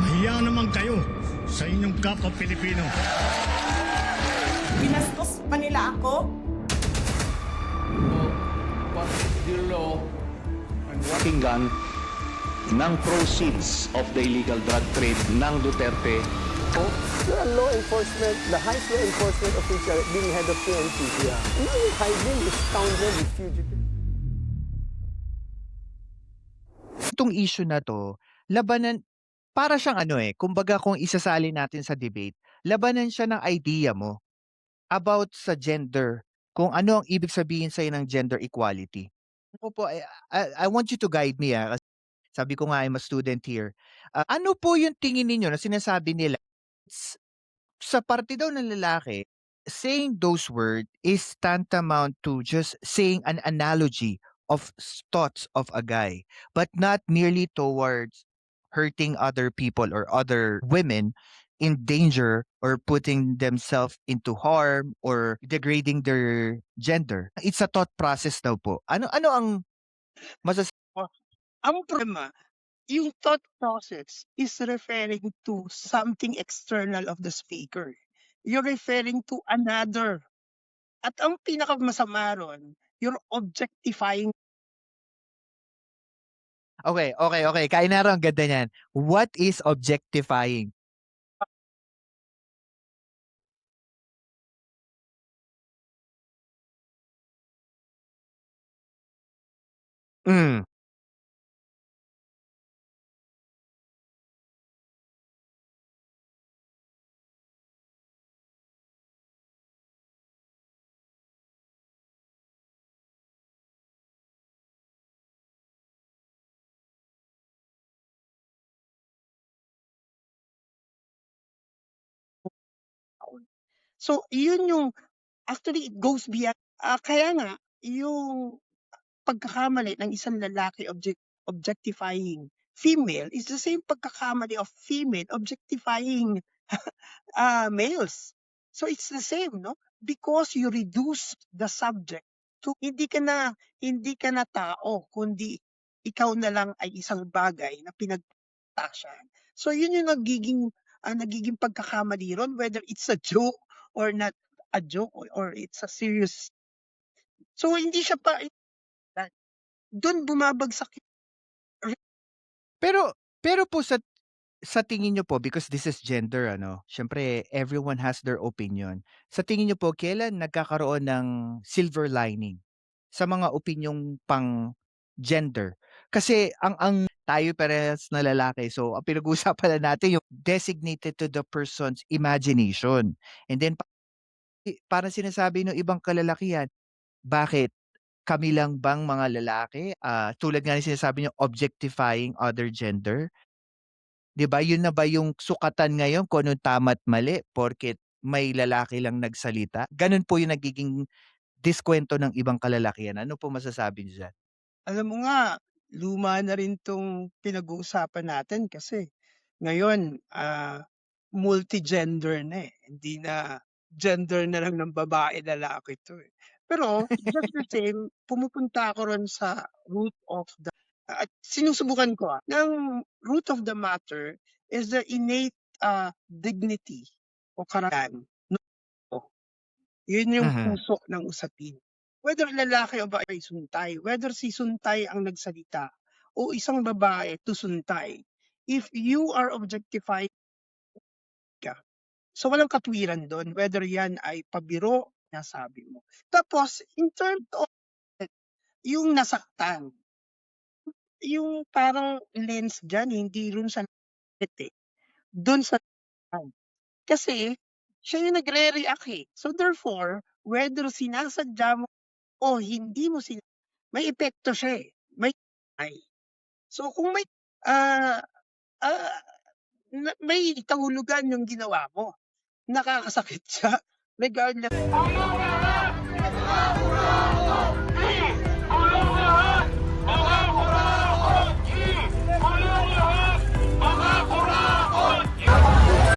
Mahiya naman kayo sa inyong kapwa Pilipino. Binastos pa nila ako. What is the law and what Pakinggan ng proceeds of the illegal drug trade ng Duterte. You're a law enforcement, the highest law enforcement official being head of PNP. Yeah. Now you're hiding this scoundrel, this fugitive. Itong issue na to, labanan, para siyang kumbaga kung isasali natin sa debate, labanan siya ng idea mo about sa gender, kung ano ang ibig sabihin sa'yo ng gender equality. Ako po, I want you to guide me, kasi sabi ko nga, I'm a student here. Ano po yung tingin ninyo na sinasabi nila? Sa parte daw ng lalaki, saying those words is tantamount to just saying an analogy of thoughts of a guy, but not merely towards hurting other people or other women in danger or putting themselves into harm or degrading their gender. It's a thought process daw po. Ano ang masasabi? Ang problema, yung thought process is referring to something external of the speaker. You're referring to another. At ang pinakamasama ron, you're objectifying. Okay. Kaya na rin, ang ganda niyan. What is objectifying? Mm. So, yun yung, actually, it goes beyond. Kaya nga, yung pagkakamali ng isang lalaki objectifying female is the same pagkakamali of female objectifying males. So it's the same, no? Because you reduce the subject to hindi ka na tao, kundi ikaw na lang ay isang bagay na pinagtasyan. So yun yung nagiging pagkakamali ron, whether it's a joke or not a joke or it's a serious. So hindi siya pa doon bumabagsak. Pero po sa tingin niyo po, because this is gender, syempre everyone has their opinion. Sa tingin niyo po, kailan nagkakaroon ng silver lining sa mga opinyong pang gender? Kasi ang tayo parehas na lalaki, so ang pinag-uusapan na natin yung designated to the person's imagination. And then parang sinasabi ng ibang kalalakihan, bakit kami lang bang mga lalaki, tulad nga ng sinasabi niyo, objectifying other gender? 'Di ba, yun na ba yung sukatan ngayon kung anong tama at mali porket may lalaki lang nagsalita? Ganun po yung nagiging diskwento ng ibang kalalakihan. Ano po masasabi niyo diyan? Alam mo nga, luma na rin 'tong pinag-uusapan natin kasi ngayon, multi-gender na, eh. Hindi na gender na lang ng babae, lalaki 'to, eh. Pero just the same, pumupunta ako ron sa root of the at sinusubukan ko, ng root of the matter is the innate, dignity o karapatan ng tao. Yun yung Mhm. puso ng usapin. Whether lalaki o babae suntay, whether si suntay ang nagsalita o isang babae to suntay, if you are objectifying ka, so walang katwiran doon, whether yan ay pabiro, nasabi mo. Tapos, in terms of yung nasaktan, yung parang lens dyan, hindi rin sa doon sa kasi siya yung nagre-react, eh. So therefore, whether sinasadya mo o hindi mo may epekto siya, eh. So kung ah, ah, may kahulugan yung ginawa mo, nakakasakit siya regardless.